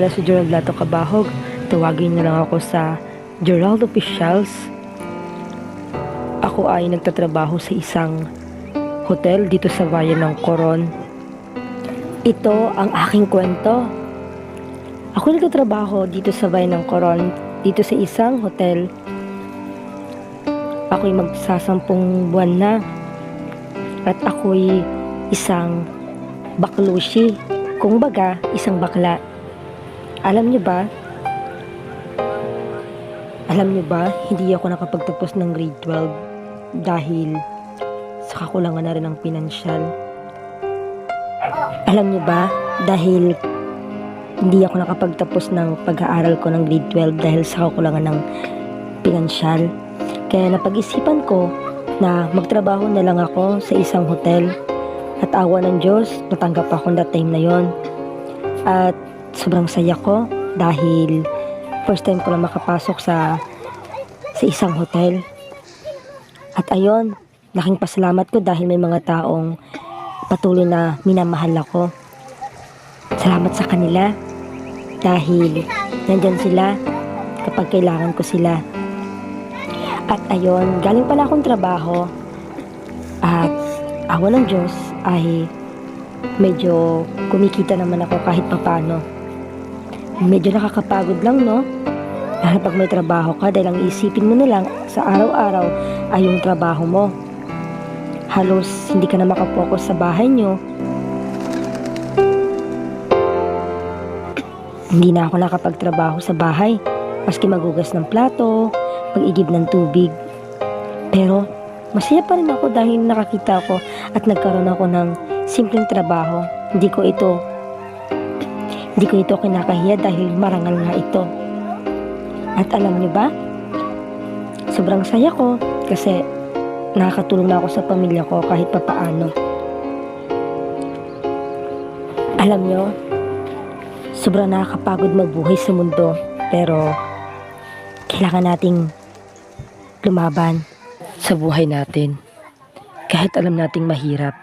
pala si Gerald Lato Cabahog. Tawagin na lang ako sa Gerald Officials. Ako ay nagtatrabaho sa isang hotel dito sa bayan ng Coron. Ito ang aking kwento. Ako nagtatrabaho dito sa bayan ng Coron, dito sa isang hotel. Ako'y magsasampung buwan na. At ako'y isang baklushi. Kung baga, isang bakla. Alam niyo ba, hindi ako nakapagtapos ng grade 12 dahil sa kakulangan na rin ng pinansyal. Alam niyo ba, dahil hindi ako nakapagtapos ng pag-aaral ko ng grade 12 dahil sa kakulangan ng pinansyal. Kaya napag-isipan ko na magtrabaho na lang ako sa isang hotel. At awa ng Diyos, natanggap ako that time na yon. At sobrang saya ko dahil first time ko lang makapasok sa isang hotel. At ayon, laking pasalamat ko dahil may mga taong patuloy na minamahal ako. Salamat sa kanila dahil nandyan sila kapag kailangan ko sila. At ayon, galing pala akong trabaho at awa ng Diyos ay medyo kumikita naman ako kahit papano. Medyo nakakapagod lang, no? Dahil pag may trabaho ka, dahil ang isipin mo na lang sa araw-araw ay yung trabaho mo. Halos hindi ka na makapokus sa bahay nyo. Hindi na ako nakapagtrabaho sa bahay, maski magugas ng plato, pag-igib ng tubig. Pero masaya pa rin ako dahil nakakita ko at nagkaroon ako ng simpleng trabaho. Hindi ko ito kinakahiya dahil marangal nga ito. At alam niyo ba, sobrang saya ko kasi nakakatulong na ako sa pamilya ko kahit papaano. Alam niyo, sobrang nakakapagod magbuhay sa mundo, pero kailangan nating lumaban sa buhay natin kahit alam nating mahirap.